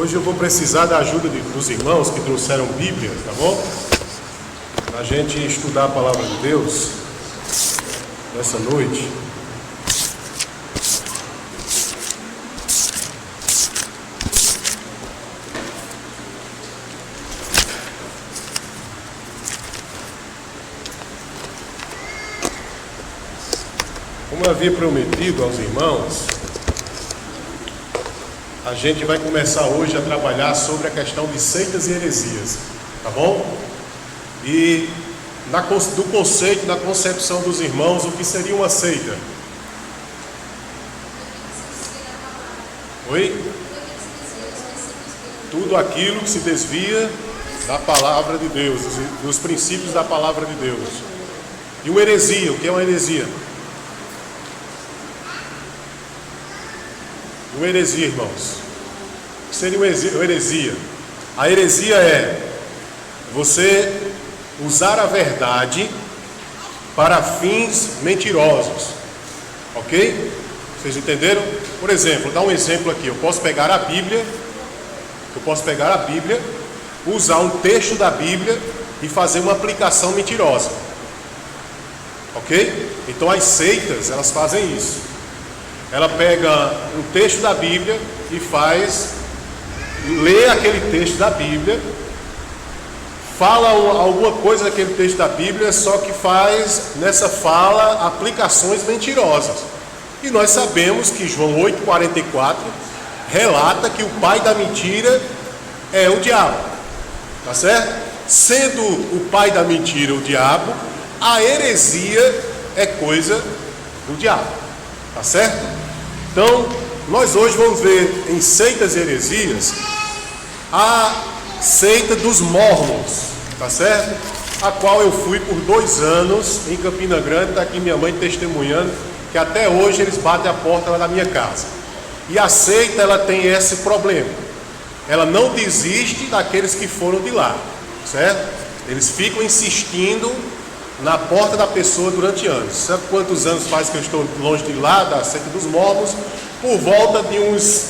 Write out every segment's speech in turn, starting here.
Hoje eu vou precisar da ajuda dos irmãos que trouxeram Bíblia, tá bom? Para a gente estudar a palavra de Deus nessa noite. Como eu havia prometido aos irmãos, a gente vai começar hoje a trabalhar sobre a questão de seitas e heresias, tá bom? E do conceito, da concepção dos irmãos, o que seria uma seita? Oi? Tudo aquilo que se desvia da palavra de Deus, dos princípios da palavra de Deus. E uma heresia, o que é uma heresia? Uma heresia, irmãos. O que seria uma heresia? A heresia é você usar a verdade para fins mentirosos. Ok? Vocês entenderam? Por exemplo, vou dar um exemplo aqui. Eu posso pegar a Bíblia, usar um texto da Bíblia e fazer uma aplicação mentirosa. Ok? Então as seitas, elas fazem isso. Ela pega um texto da Bíblia e lê aquele texto da Bíblia, fala alguma coisa daquele texto da Bíblia, só que faz nessa fala aplicações mentirosas. E nós sabemos que João 8,44 relata que o pai da mentira é o diabo, tá certo? Sendo o pai da mentira o diabo, a heresia é coisa do diabo, tá certo? Então, nós hoje vamos ver em seitas e heresias a seita dos Mormons, tá certo? A qual eu fui por 2 anos em Campina Grande, está aqui minha mãe testemunhando, que até hoje eles batem a porta lá da minha casa. E a seita, ela tem esse problema, ela não desiste daqueles que foram de lá, certo? Eles ficam insistindo na porta da pessoa durante anos. Sabe quantos anos faz que eu estou longe de lá, da seita dos Mormons? Por volta de uns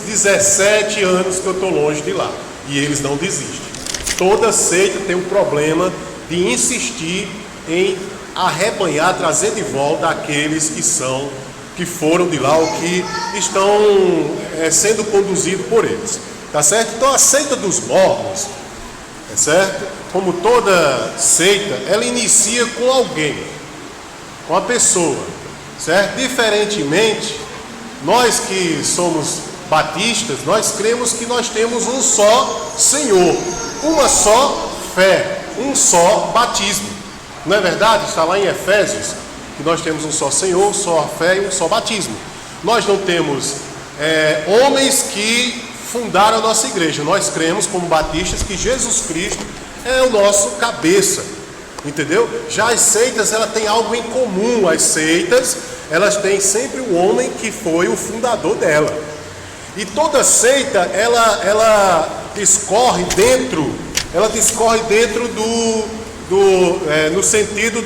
17 anos que eu estou longe de lá. E eles não desistem. Toda seita tem um problema de insistir em arrebanhar, trazer de volta aqueles que foram de lá ou que estão sendo conduzidos por eles. Tá certo? Então a seita dos Mormons, é certo? Como toda seita, ela inicia com alguém, com a pessoa, certo? Diferentemente, nós que somos batistas, nós cremos que nós temos um só Senhor, uma só fé, um só batismo. Não é verdade? Está lá em Efésios, que nós temos um só Senhor, só fé e um só batismo. Nós não temos homens que fundaram a nossa igreja. Nós cremos, como batistas, que Jesus Cristo é o nosso cabeça, entendeu? Já as seitas, ela tem algo em comum. As seitas, elas têm sempre um homem que foi o fundador dela. E toda seita, ela discorre dentro no sentido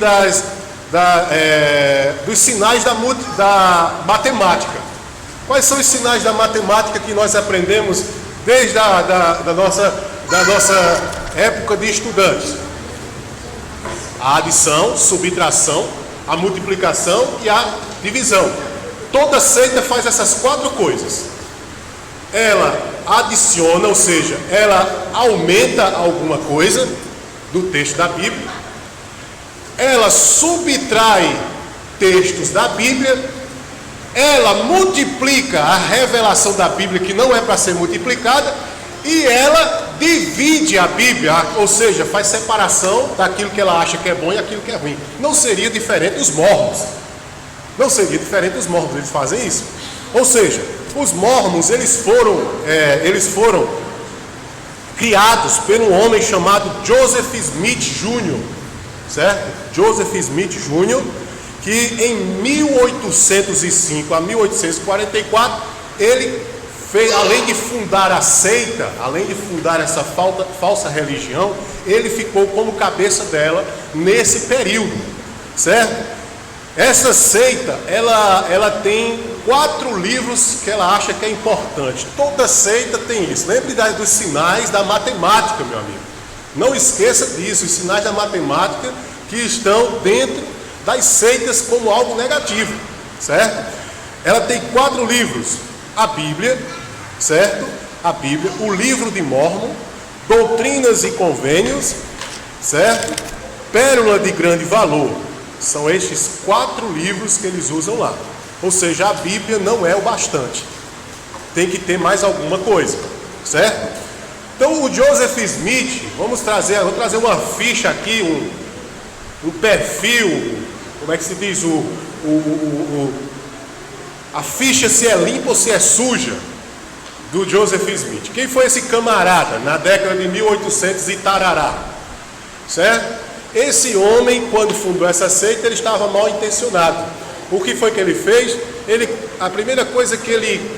dos sinais da matemática. Quais são os sinais da matemática que nós aprendemos desde da nossa época de estudantes? A adição, subtração, a multiplicação e a divisão. Toda seita faz essas 4 coisas. Ela adiciona, ou seja, ela aumenta alguma coisa do texto da Bíblia. Ela subtrai textos da Bíblia. Ela multiplica a revelação da Bíblia, que não é para ser multiplicada. E ela divide a Bíblia, ou seja, faz separação daquilo que ela acha que é bom e aquilo que é ruim. Não seria diferente dos Mormons. Eles fazem isso. Ou seja, os Mormons, eles foram criados por um homem chamado Joseph Smith Jr., certo? Joseph Smith Jr., que em 1805 a 1844, ele fez, além de fundar a seita, além de fundar essa falsa religião, ele ficou como cabeça dela nesse período, certo? Essa seita, ela tem 4 livros que ela acha que é importante. Toda seita tem isso. Lembre dos sinais da matemática, meu amigo. Não esqueça disso, os sinais da matemática que estão dentro das seitas como algo negativo, certo? Ela tem 4 livros: a Bíblia, certo? A Bíblia, o livro de Mórmon, Doutrinas e Convênios, certo? Pérola de Grande Valor. São estes 4 livros que eles usam lá. Ou seja, a Bíblia não é o bastante. Tem que ter mais alguma coisa, certo? Então o Joseph Smith, vou trazer uma ficha aqui, um perfil, como é que se diz, a ficha se é limpa ou se é suja, do Joseph Smith. Quem foi esse camarada na década de 1800 e tarará, certo? Esse homem, quando fundou essa seita, ele estava mal intencionado. O que foi que ele fez? A primeira coisa que ele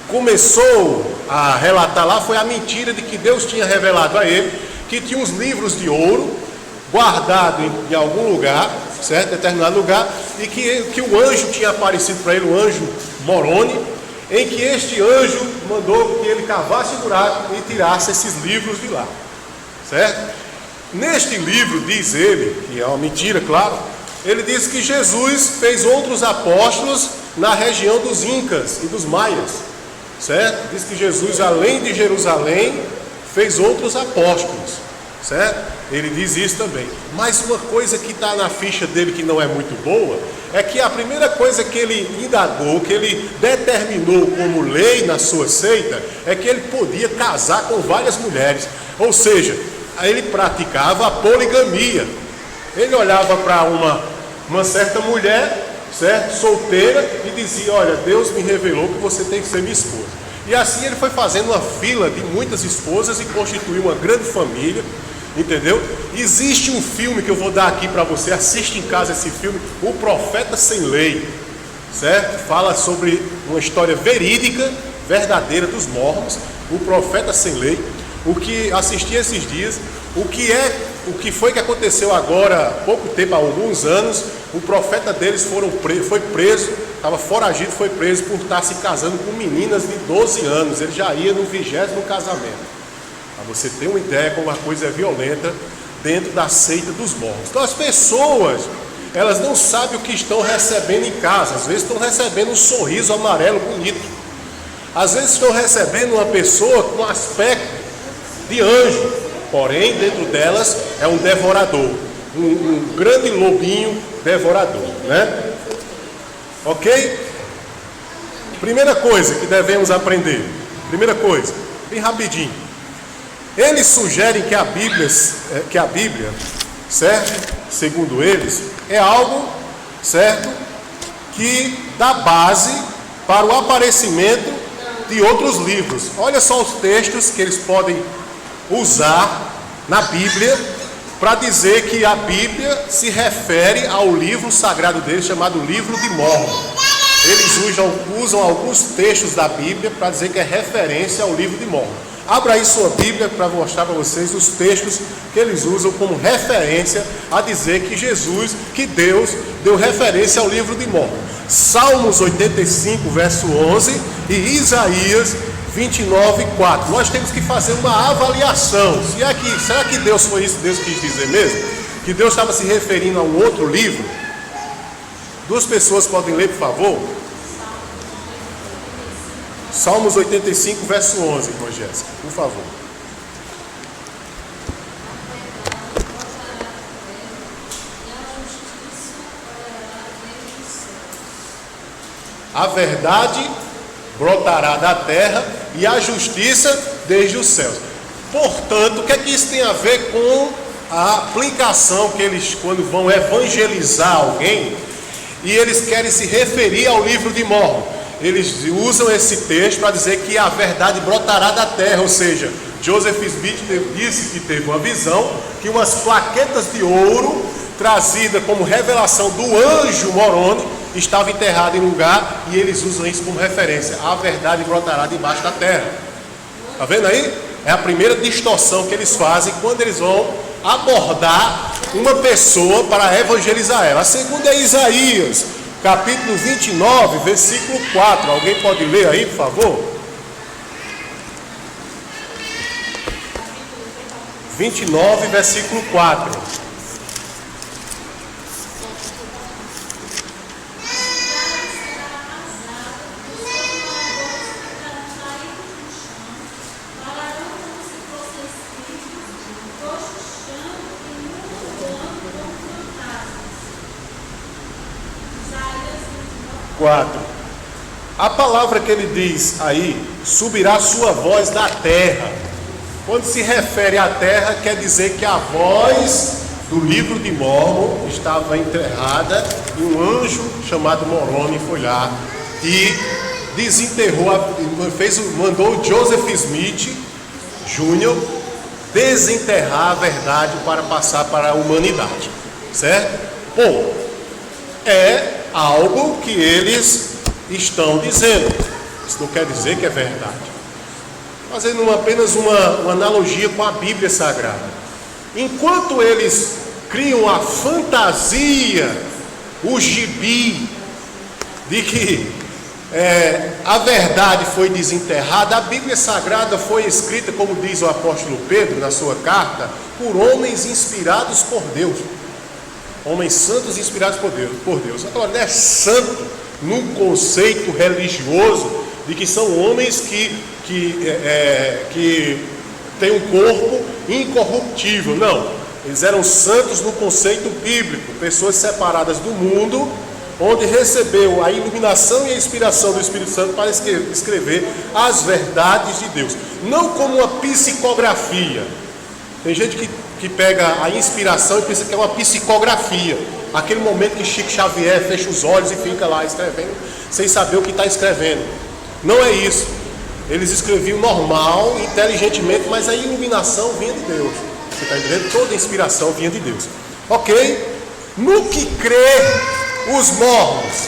começou a relatar lá foi a mentira de que Deus tinha revelado a ele que tinha uns livros de ouro guardados em algum lugar, certo? Determinado lugar, e que o anjo tinha aparecido para ele, o anjo Moroni, em que este anjo mandou que ele cavasse o buraco e tirasse esses livros de lá, certo? Neste livro, diz ele, que é uma mentira, claro, ele diz que Jesus fez outros apóstolos na região dos Incas e dos Maias, certo? Diz que Jesus, além de Jerusalém, fez outros apóstolos, certo? Ele diz isso também. Mas uma coisa que está na ficha dele que não é muito boa, é que a primeira coisa que ele indagou, que ele determinou como lei na sua seita, é que ele podia casar com várias mulheres. Ou seja, ele praticava a poligamia. Ele olhava para uma certa mulher, certo, solteira, e dizia: olha, Deus me revelou que você tem que ser minha esposa. E assim ele foi fazendo uma fila de muitas esposas e constituiu uma grande família, entendeu? Existe um filme que eu vou dar aqui para você, assiste em casa esse filme, O Profeta Sem Lei, certo? Fala sobre uma história verídica, verdadeira dos Mórmons, o Profeta Sem Lei. O que assisti esses dias, o que foi que aconteceu agora, há pouco tempo, há alguns anos, o profeta deles foi preso, estava foragido, foi preso por estar se casando com meninas de 12 anos, ele já ia no 20º casamento. Para você ter uma ideia como a coisa é violenta dentro da seita dos Mórmons. Então as pessoas, elas não sabem o que estão recebendo em casa, às vezes estão recebendo um sorriso amarelo bonito, às vezes estão recebendo uma pessoa com aspecto de anjo, porém dentro delas é um devorador, um grande lobinho devorador, né? Ok? Primeira coisa que devemos aprender, primeira coisa, bem rapidinho, eles sugerem que a Bíblia, certo? Segundo eles, é algo, certo, que dá base para o aparecimento de outros livros. Olha só os textos que eles podem usar na Bíblia para dizer que a Bíblia se refere ao livro sagrado deles, chamado Livro de Mórmon. Eles usam alguns textos da Bíblia para dizer que é referência ao Livro de Mórmon. Abra aí sua Bíblia para mostrar para vocês os textos que eles usam como referência a dizer que que Deus deu referência ao Livro de Mórmon. Salmos 85, verso 11 e Isaías 29:4. Nós temos que fazer uma avaliação. Será que Deus foi isso que Deus quis dizer mesmo? Que Deus estava se referindo a um outro livro? 2 pessoas podem ler, por favor? Salmos 85, verso 11, irmã Jéssica, por favor. A verdade brotará da terra e a justiça desde os céus. Portanto, o que é que isso tem a ver com a aplicação que eles, quando vão evangelizar alguém, e eles querem se referir ao livro de Mórmon? Eles usam esse texto para dizer que a verdade brotará da terra, ou seja, Joseph Smith disse que teve uma visão, que umas plaquetas de ouro, trazida como revelação do anjo Moroni, estava enterrado em um lugar, e eles usam isso como referência. A verdade brotará debaixo da terra. Está vendo aí? É a primeira distorção que eles fazem quando eles vão abordar uma pessoa para evangelizar ela. A segunda é Isaías capítulo 29, versículo 4. Alguém pode ler aí, por favor? 29, versículo 4. A palavra que ele diz aí, subirá sua voz da terra. Quando se refere à terra, quer dizer que a voz do livro de Mórmon estava enterrada e um anjo chamado Moroni foi lá e desenterrou, mandou Joseph Smith Jr. desenterrar a verdade para passar para a humanidade, certo? Bom, é algo que eles estão dizendo. Isso não quer dizer que é verdade. Fazendo apenas uma analogia com a Bíblia Sagrada. Enquanto eles criam a fantasia, o gibi, de que a verdade foi desenterrada, a Bíblia Sagrada foi escrita, como diz o apóstolo Pedro na sua carta, por homens inspirados por Deus. Homens santos inspirados por Deus. Agora, não é santo no conceito religioso de que são homens que têm um corpo incorruptível. Não, eles eram santos no conceito bíblico, pessoas separadas do mundo, onde recebeu a iluminação e a inspiração do Espírito Santo para escrever as verdades de Deus, não como uma psicografia. Tem gente que pega a inspiração e pensa que é uma psicografia, aquele momento que Chico Xavier fecha os olhos e fica lá escrevendo sem saber o que está escrevendo. Não é isso. Eles escreviam normal, inteligentemente, mas a iluminação vinha de Deus. Você está entendendo? Toda a inspiração vinha de Deus. Ok? No que crê os mormons?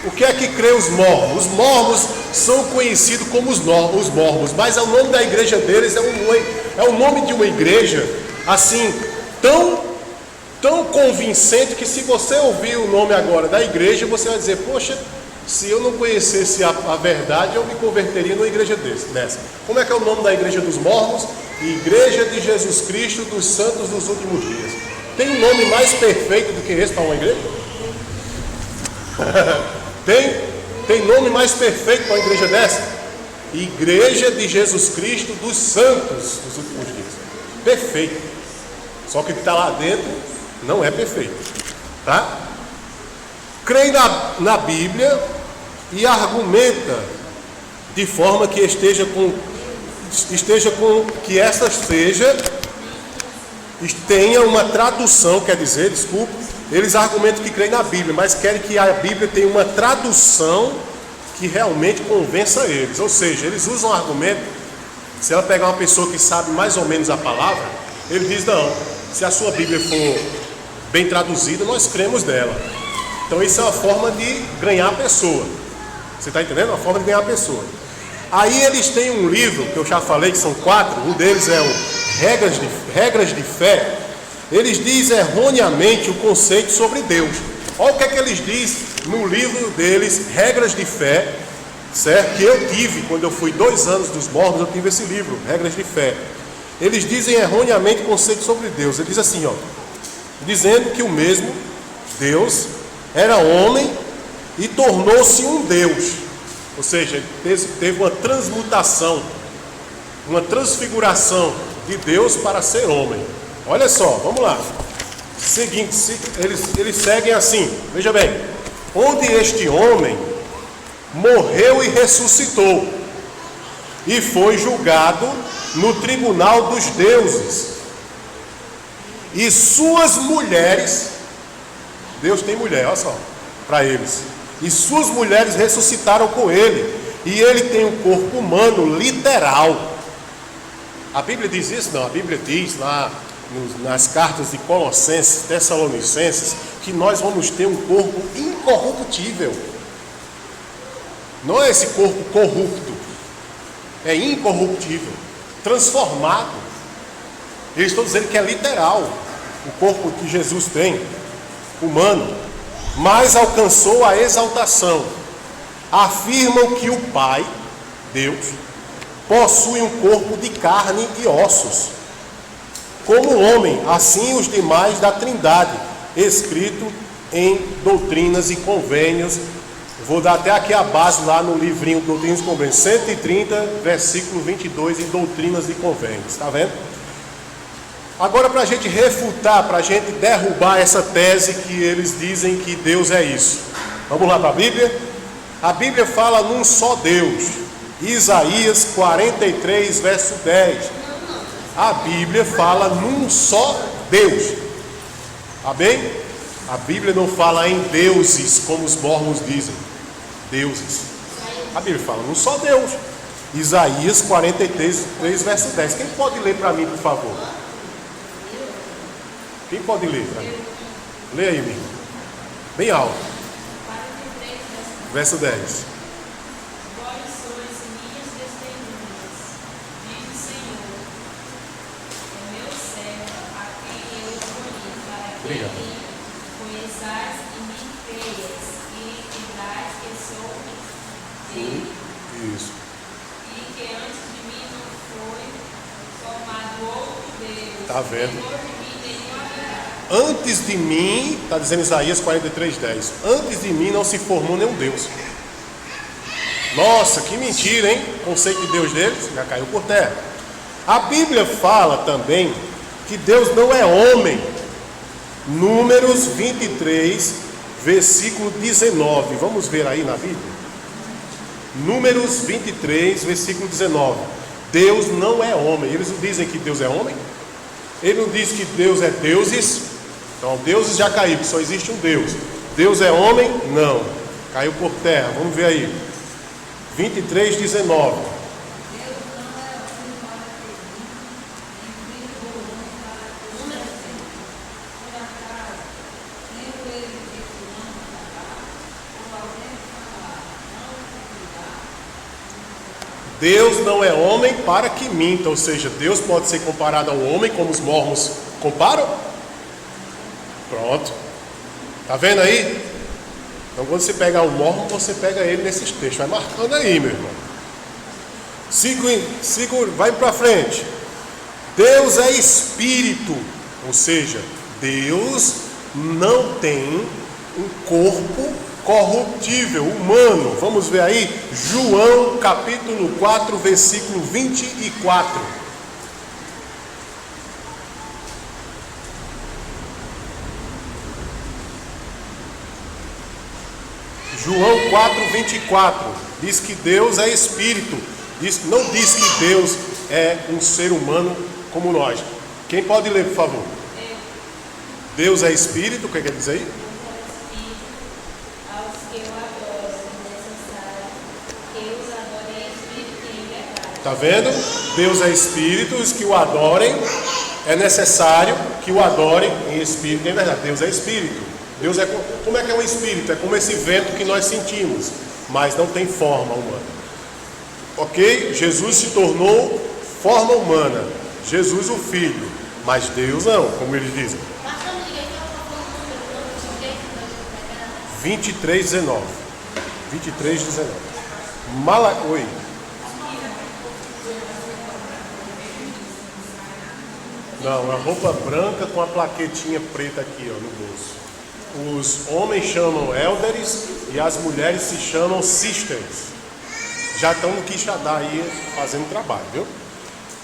O que é que crê os mormons? Os mormons são conhecidos como os mormons, mas o nome da igreja deles é o nome de uma igreja assim, tão convincente, que se você ouvir o nome agora da igreja, você vai dizer: poxa, se eu não conhecesse a verdade, eu me converteria numa igreja dessa. Como é que é o nome da igreja dos mormons? Igreja de Jesus Cristo dos Santos dos Últimos Dias. Tem um nome mais perfeito do que esse para uma igreja? Tem nome mais perfeito para uma igreja dessa? Igreja de Jesus Cristo dos Santos dos Últimos Dias. Perfeito. Só que o que está lá dentro não é perfeito, tá? Crê na Bíblia e argumenta de forma que tenha uma tradução, quer dizer, eles argumentam que creem na Bíblia, mas querem que a Bíblia tenha uma tradução que realmente convença eles. Ou seja, eles usam um argumento. Se ela pegar uma pessoa que sabe mais ou menos a palavra, ele diz: não, se a sua Bíblia for bem traduzida, nós cremos dela. Então isso é uma forma de ganhar a pessoa. Você está entendendo? Uma forma de ganhar a pessoa. Aí eles têm um livro, que eu já falei que são 4, um deles é o Regras de Fé. Eles dizem erroneamente o conceito sobre Deus. Olha o que é que eles dizem no livro deles, Regras de Fé, certo? Que eu tive, quando eu fui 2 anos dos mormons, eu tive esse livro, Regras de Fé. Eles dizem erroneamente o conceito sobre Deus. Ele diz assim, dizendo que o mesmo Deus era homem e tornou-se um Deus. Ou seja, teve uma transmutação, uma transfiguração de Deus para ser homem. Olha só, vamos lá. Seguinte, eles seguem assim, veja bem: onde este homem morreu e ressuscitou, e foi julgado no tribunal dos deuses, e suas mulheres, Deus tem mulher, olha só, para eles, e suas mulheres ressuscitaram com ele, e ele tem um corpo humano literal. A Bíblia diz isso? Não, a Bíblia diz lá nas cartas de Colossenses, Tessalonicenses, que nós vamos ter um corpo incorruptível. Não é esse corpo corrupto, é incorruptível, transformado. Eles estão dizendo que é literal o corpo que Jesus tem, humano. mas alcançou a exaltação. Afirmam que o Pai, Deus, possui um corpo de carne e ossos, como o homem, assim os demais da Trindade, escrito em Doutrinas e Convênios. Vou dar até aqui a base lá no livrinho Doutrinas e Convênios, 130, versículo 22, em Doutrinas e Convênios, está vendo? Agora, para a gente refutar, para a gente derrubar essa tese que eles dizem que Deus é isso, vamos lá para a Bíblia? A Bíblia fala num só Deus, Isaías 43, verso 10. A Bíblia fala num só Deus, amém? A Bíblia não fala em deuses, como os mormons dizem, deuses. A Bíblia fala num só Deus, Isaías 43, verso 10. Quem pode ler para mim, por favor? Quem pode ler para mim? Lê aí, menino. Bem alto. Verso 10. Vós sois minhas testemunhas, diz o Senhor, é meu servo, a quem eu escolhi, para que me conheçais e me creias, e entendais que sou dele. Isso. E que antes de mim não foi formado outro Deus. Tá vendo? Depois de mim nenhum haverá. Antes de mim, está dizendo Isaías 43, 10. Antes de mim não se formou nenhum Deus. Nossa, que mentira, hein? O conceito de Deus deles já caiu por terra. A Bíblia fala também que Deus não é homem. Números 23, versículo 19. Vamos ver aí na Bíblia. Números 23, versículo 19. Deus não é homem. Eles não dizem que Deus é homem? Ele não diz que Deus é deuses? Então, deuses já caiu, só existe um Deus. Deus é homem? Não. Caiu por terra. Vamos ver aí. 23, 19. Deus não é homem para que minta, ou seja, Deus pode ser comparado ao homem, como os mormons comparam? Pronto. Está vendo aí? Então, quando você pegar o mormon, você pega ele nesses textos. Vai marcando aí, meu irmão. Vai para frente. Deus é espírito, ou seja, Deus não tem um corpo corruptível, humano. Vamos ver aí, João capítulo 4, versículo 24. João 4, 24. Diz que Deus é espírito. Não diz que Deus é um ser humano como nós. Quem pode ler, por favor? Deus é espírito, o que quer dizer aí? Está vendo? Deus é espírito, os que o adorem, é necessário que o adorem em espírito. É verdade, Deus é espírito. Deus é como é que é um espírito? É como esse vento que nós sentimos, mas não tem forma humana. Ok? Jesus se tornou forma humana, Jesus o Filho, mas Deus não, como eles dizem. 23, 19. 23, 19. Oi. Não, a roupa branca com a plaquetinha preta aqui, ó, no bolso. Os homens chamam elders e as mulheres se chamam sisters. Já estão no Quixadá aí fazendo trabalho, viu?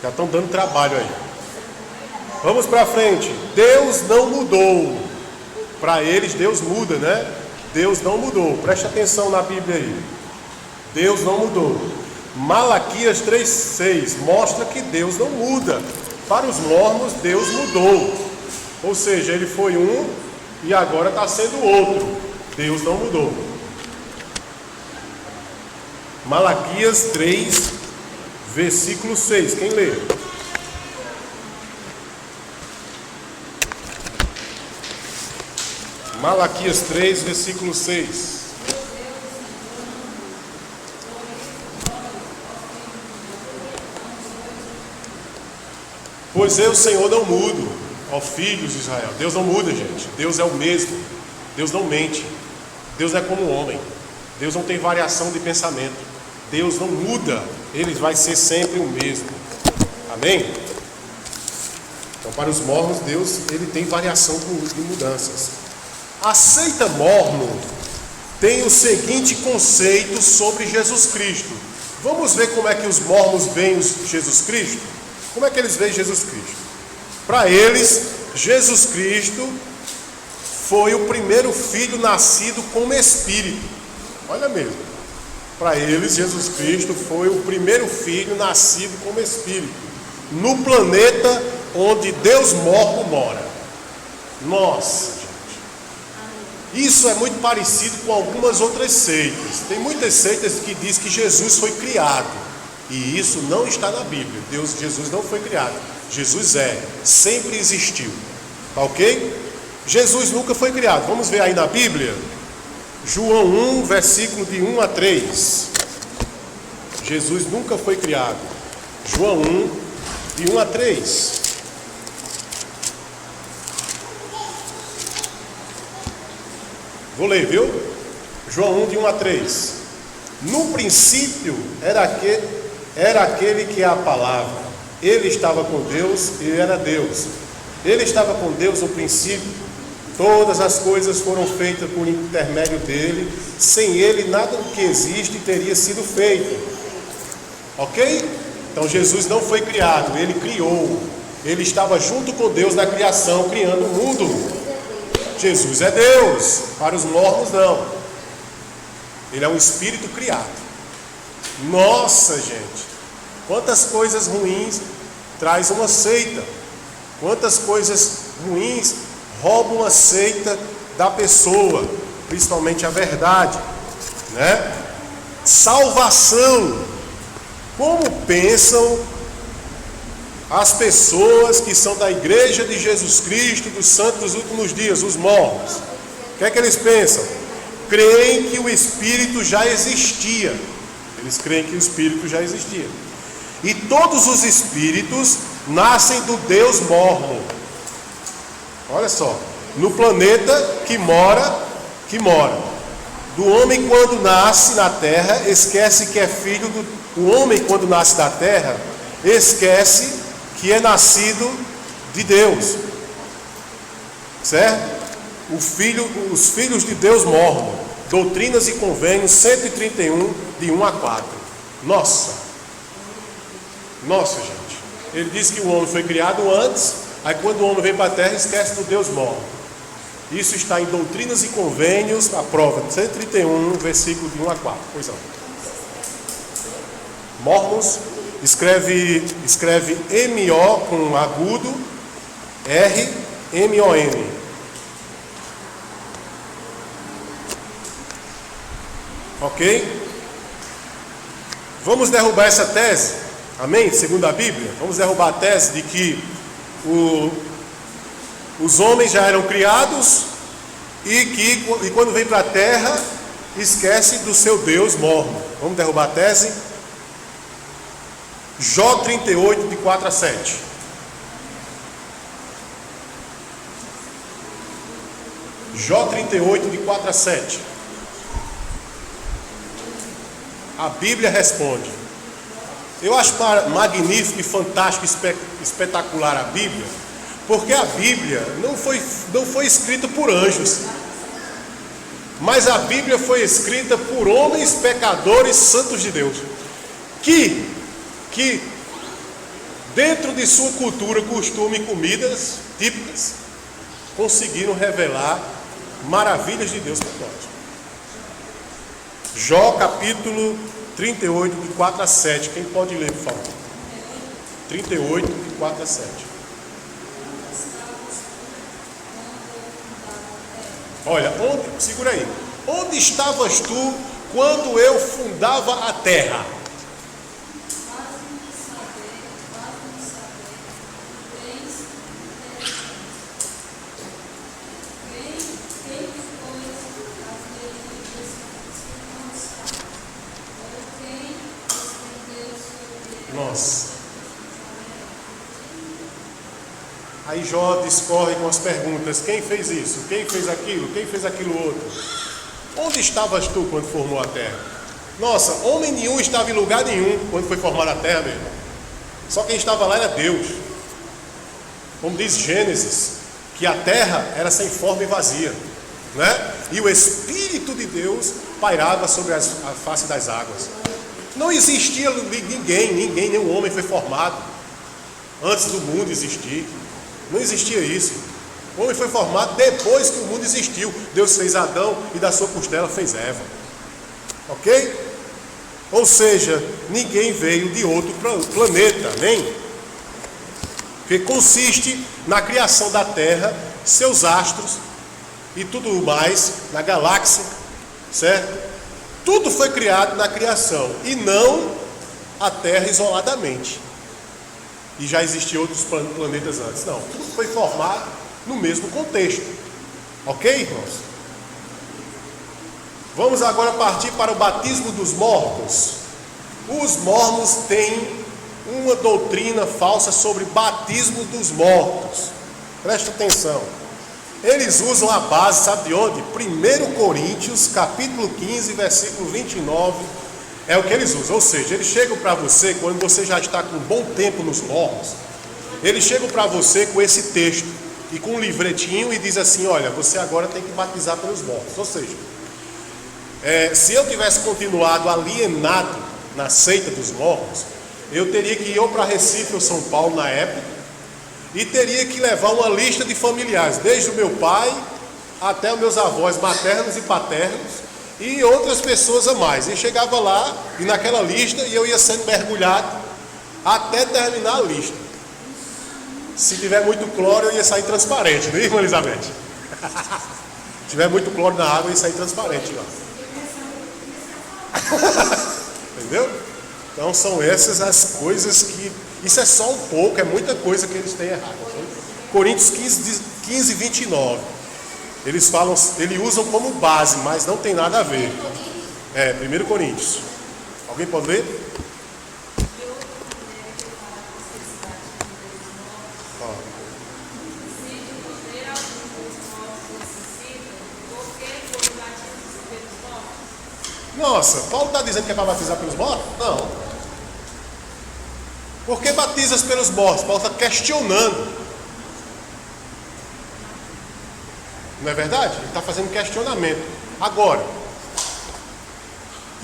Já estão dando trabalho aí. Vamos para frente. Deus não mudou. Para eles, Deus muda, né? Deus não mudou. Preste atenção na Bíblia aí. Deus não mudou. Malaquias 3,6 mostra que Deus não muda. Para os mormons, Deus mudou. Ou seja, ele foi um e agora está sendo outro. Deus não mudou. Malaquias 3, versículo 6. Quem lê? Malaquias 3, versículo 6. Pois eu, Senhor, não mudo, ó filhos de Israel. Deus não muda, gente. Deus é o mesmo. Deus não mente. Deus não é como o homem. Deus não tem variação de pensamento. Deus não muda. Ele vai ser sempre o mesmo. Amém? Então, para os mormons, Deus ele tem variação de mudanças. A seita mórmon tem o seguinte conceito sobre Jesus Cristo. Vamos ver como é que os mormons veem Jesus Cristo? Como é que eles veem Jesus Cristo? Para eles, Jesus Cristo foi o primeiro filho nascido como espírito. Olha mesmo. Para eles, Jesus Cristo foi o primeiro filho nascido como espírito, no planeta onde Deus morto mora. Nossa, gente. Isso é muito parecido com algumas outras seitas. Tem muitas seitas que dizem que Jesus foi criado. E isso não está na Bíblia. Jesus não foi criado. Jesus sempre existiu. Tá ok? Jesus nunca foi criado. Vamos ver aí na Bíblia. João 1, versículo de 1 a 3. Jesus nunca foi criado. João 1, de 1 a 3. Vou ler, viu? João 1, de 1 a 3. No princípio era aquele que é a palavra. Ele estava com Deus e era Deus. Ele estava com Deus no princípio. Todas as coisas foram feitas por intermédio dele. Sem ele, nada do que existe teria sido feito. Ok? Então Jesus não foi criado, ele criou. Ele estava junto com Deus na criação, criando o mundo. Jesus é Deus. Para os mormons, não. Ele é um espírito criado. Nossa, gente. Quantas coisas ruins traz uma seita. Quantas coisas ruins roubam a seita da pessoa. Principalmente a verdade, né? Salvação. Como pensam as pessoas que são da igreja de Jesus Cristo, dos santos dos últimos dias, os mormons? O que é que eles pensam? Creem que o Espírito já existia. Eles creem que o Espírito já existia. E todos os espíritos nascem do Deus mormon. Olha só, no planeta que mora. Do homem quando nasce na terra, esquece que é filho do... O homem quando nasce da terra, esquece que é nascido de Deus. Certo? Os filhos de Deus mormon. Doutrinas e Convênios 131, de 1 a 4. Nossa, gente. Ele diz que o homem foi criado antes, aí quando o homem vem para a terra, esquece do Deus mormon. Isso está em Doutrinas e Convênios, a prova 131, versículo de 1 a 4. Pois não. Mormons escreve M-O com agudo, R-M-O-N. Ok? Vamos derrubar essa tese, amém? Segundo a Bíblia, vamos derrubar a tese de que os homens já eram criados e quando vem para a terra, esquece do seu Deus mormon. Vamos derrubar a tese? Jó 38, de 4 a 7. Jó 38, de 4 a 7. A Bíblia responde. Eu acho magnífico e fantástico, espetacular a Bíblia, porque a Bíblia não foi escrita por anjos, mas a Bíblia foi escrita por homens pecadores santos de Deus, que dentro de sua cultura, costume e comidas típicas, conseguiram revelar maravilhas de Deus para nós. Jó capítulo 38, de 4 a 7. Quem pode ler, por favor? 38, de 4 a 7. Olha, segura aí. Onde estavas tu quando eu fundava a terra? Nossa. Aí Jó discorre com as perguntas: quem fez isso? Quem fez aquilo? Quem fez aquilo outro? Onde estavas tu quando formou a terra? Nossa, homem nenhum estava em lugar nenhum quando foi formada a terra, meu irmão. Só quem estava lá era Deus. Como diz Gênesis, que a terra era sem forma e vazia, né? E o Espírito de Deus pairava sobre a face das águas. Não existia ninguém, nenhum homem foi formado antes do mundo existir. Não existia isso. O homem foi formado depois que o mundo existiu. Deus fez Adão e da sua costela fez Eva. Ok? Ou seja, ninguém veio de outro planeta, nem. Que consiste na criação da Terra, seus astros e tudo mais, na galáxia, certo? Tudo foi criado na criação e não a Terra isoladamente. E já existiam outros planetas antes. Não, tudo foi formado no mesmo contexto. Ok, irmãos? Vamos agora partir para o batismo dos mortos. Os mormons têm uma doutrina falsa sobre batismo dos mortos. Presta atenção. Eles usam a base, sabe de onde? 1 Coríntios, capítulo 15, versículo 29. É o que eles usam. Ou seja, eles chegam para você, quando você já está com um bom tempo nos mormons, eles chegam para você com esse texto e com um livretinho e diz assim: olha, você agora tem que batizar pelos mortos. Ou seja, se eu tivesse continuado alienado na seita dos mormons, eu teria que ir ou para Recife ou São Paulo na época, e teria que levar uma lista de familiares, desde o meu pai até os meus avós maternos e paternos, e outras pessoas a mais. E chegava lá, e naquela lista, e eu ia sendo mergulhado até terminar a lista. Se tiver muito cloro, eu ia sair transparente, não é, irmã Elizabeth? Se tiver muito cloro na água, eu ia sair transparente lá. Entendeu? Então são essas as coisas que... Isso é só um pouco, é muita coisa que eles têm errado. Coríntios 15, 29. Eles usam como base, mas não tem nada a ver. 1 Coríntios. Alguém pode ler? Nossa, Paulo está dizendo que é para batizar pelos mortos? Não. Por que batizas pelos mortos? Paulo está questionando. Não é verdade? Ele está fazendo questionamento. Agora,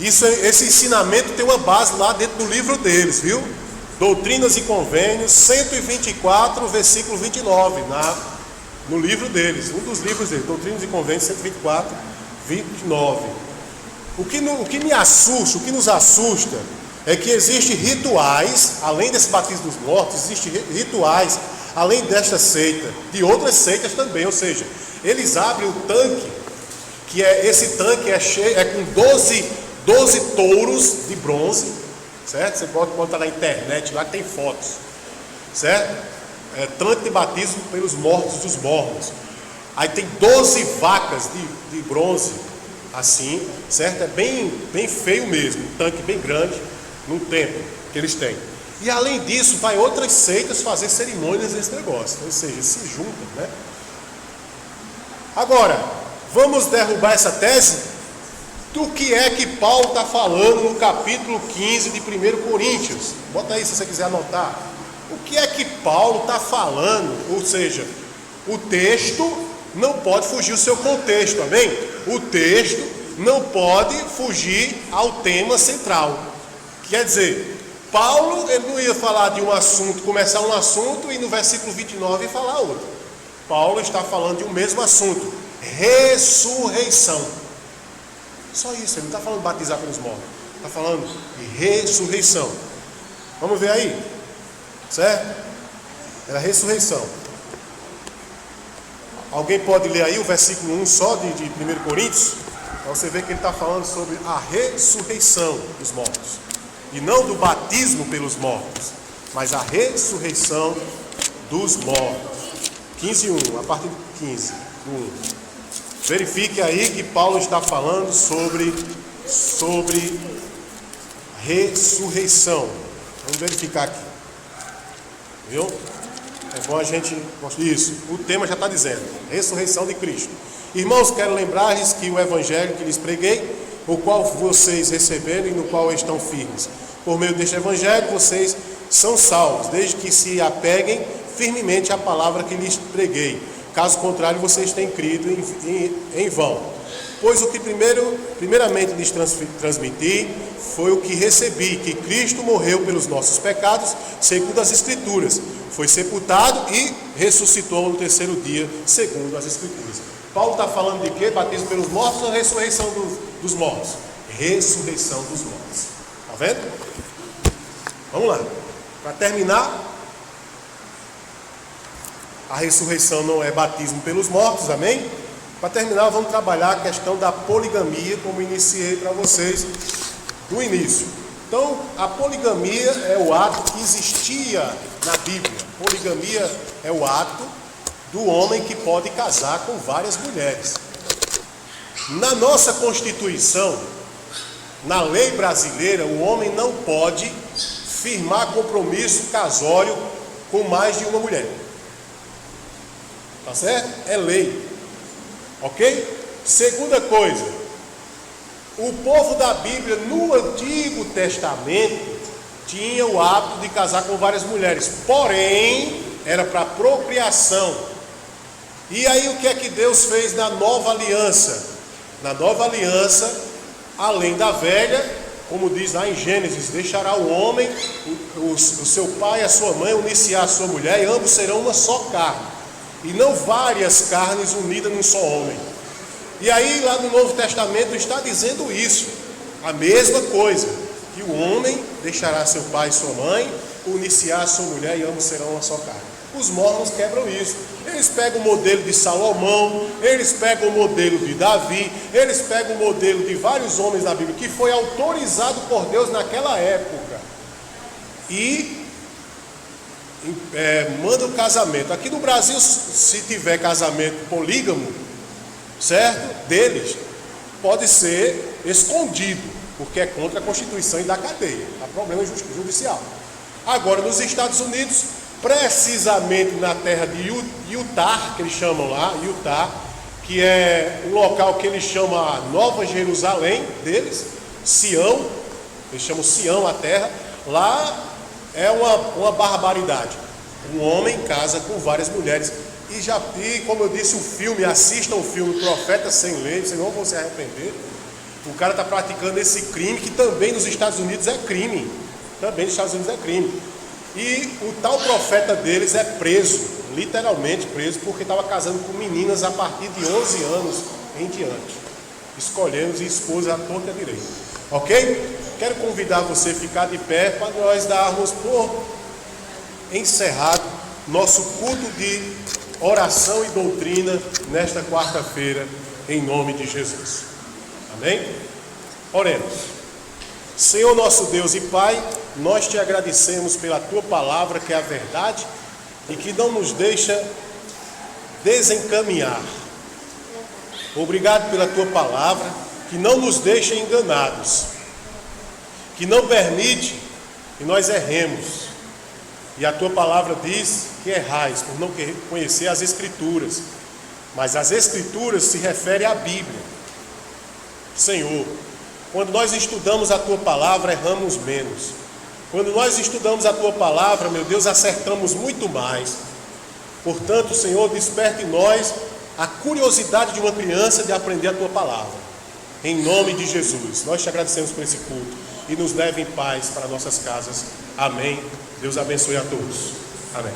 esse ensinamento tem uma base lá dentro do livro deles, viu? Doutrinas e Convênios, 124, versículo 29, no livro deles, um dos livros deles, Doutrinas e Convênios, 124, 29. O que me assusta, o que nos assusta, é que existem rituais, além desse batismo dos mortos, existem rituais, além desta seita, de outras seitas também. Ou seja, eles abrem o tanque, esse tanque é com 12 touros de bronze, certo? Você pode botar na internet, lá que tem fotos, certo? Tanque de batismo pelos mortos dos mormons. Aí tem 12 vacas de bronze, assim, certo? É bem feio mesmo, um tanque bem grande, num templo que eles têm. E além disso, vai outras seitas fazer cerimônias nesse negócio, ou seja, se juntam, né? Agora, vamos derrubar essa tese do que é que Paulo está falando no capítulo 15 de 1 Coríntios. Bota aí se você quiser anotar. O que é que Paulo está falando? Ou seja, o texto não pode fugir do seu contexto, amém? O texto não pode fugir ao tema central. Quer dizer, Paulo, ele não ia falar de um assunto, começar um assunto e no versículo 29 falar outro. Paulo está falando de um mesmo assunto, ressurreição. Só isso, ele não está falando de batizar pelos mortos, está falando de ressurreição. Vamos ver aí, certo? Era ressurreição. Alguém pode ler aí o versículo 1 só de 1 Coríntios? Então você vê que ele está falando sobre a ressurreição dos mortos. E não do batismo pelos mortos, mas a ressurreição dos mortos. 15:1, a partir de 15, do 1. Verifique aí que Paulo está falando sobre ressurreição. Vamos verificar aqui. Viu? É bom a gente... Isso, o tema já está dizendo, ressurreição de Cristo. Irmãos, quero lembrar-lhes que o evangelho que lhes preguei, o qual vocês receberam e no qual estão firmes. Por meio deste evangelho, vocês são salvos, desde que se apeguem firmemente à palavra que lhes preguei. Caso contrário, vocês têm crido em vão. Pois o que primeiramente lhes transmiti foi o que recebi, que Cristo morreu pelos nossos pecados, segundo as Escrituras. Foi sepultado e ressuscitou no terceiro dia, segundo as Escrituras. Paulo está falando de quê? Batismo pelos mortos ou ressurreição dos mortos? Ressurreição dos mortos. Está vendo? Vamos lá. Para terminar, a ressurreição não é batismo pelos mortos, amém? Para terminar, vamos trabalhar a questão da poligamia, como iniciei para vocês no início. Então, a poligamia é o ato que existia na Bíblia. Poligamia é o ato do homem que pode casar com várias mulheres. Na nossa Constituição, na lei brasileira, o homem não pode firmar compromisso casório com mais de uma mulher. Tá certo? É lei. Ok? Segunda coisa, o povo da Bíblia no Antigo Testamento tinha o hábito de casar com várias mulheres, porém era para procriação. E aí o que é que Deus fez na nova aliança? Na nova aliança, além da velha, como diz lá em Gênesis, deixará o homem, o seu pai e a sua mãe, unir-se-á a sua mulher, e ambos serão uma só carne, e não várias carnes unidas num só homem. E aí lá no Novo Testamento está dizendo isso, a mesma coisa, que o homem deixará seu pai e sua mãe, unir-se-á a sua mulher, e ambos serão uma só carne. Os mormons quebram isso. Eles pegam o modelo de Salomão, eles pegam o modelo de Davi, eles pegam o modelo de vários homens da Bíblia, que foi autorizado por Deus naquela época, e manda o casamento. Aqui no Brasil, se tiver casamento polígamo, certo? Deles, pode ser escondido, porque é contra a Constituição e da cadeia, há problema judicial. Agora, nos Estados Unidos, precisamente na terra de Utah, que eles chamam lá, Utah, que é um local que eles chamam a Nova Jerusalém deles, Sião, eles chamam Sião a terra, lá é uma barbaridade. Um homem casa com várias mulheres, e como eu disse, o filme, assistam o filme Profeta Sem Lei, vocês não vão se arrepender. O cara está praticando esse crime, que também nos Estados Unidos é crime, também nos Estados Unidos é crime. E o tal profeta deles é preso, literalmente preso, porque estava casando com meninas a partir de 11 anos em diante, escolhendo esposa à torta e à direita. Ok? Quero convidar você a ficar de pé para nós darmos por encerrado nosso culto de oração e doutrina nesta quarta-feira, em nome de Jesus. Amém? Oremos. Senhor nosso Deus e Pai, nós te agradecemos pela tua palavra, que é a verdade e que não nos deixa desencaminhar. Obrigado pela tua palavra, que não nos deixa enganados, que não permite que nós erremos. E a tua palavra diz que errais por não conhecer as Escrituras, mas as Escrituras se referem à Bíblia. Senhor, quando nós estudamos a tua palavra, erramos menos. Quando nós estudamos a tua palavra, meu Deus, acertamos muito mais. Portanto, Senhor, desperte em nós a curiosidade de uma criança de aprender a tua palavra. Em nome de Jesus, nós te agradecemos por esse culto e nos leve em paz para nossas casas. Amém. Deus abençoe a todos. Amém.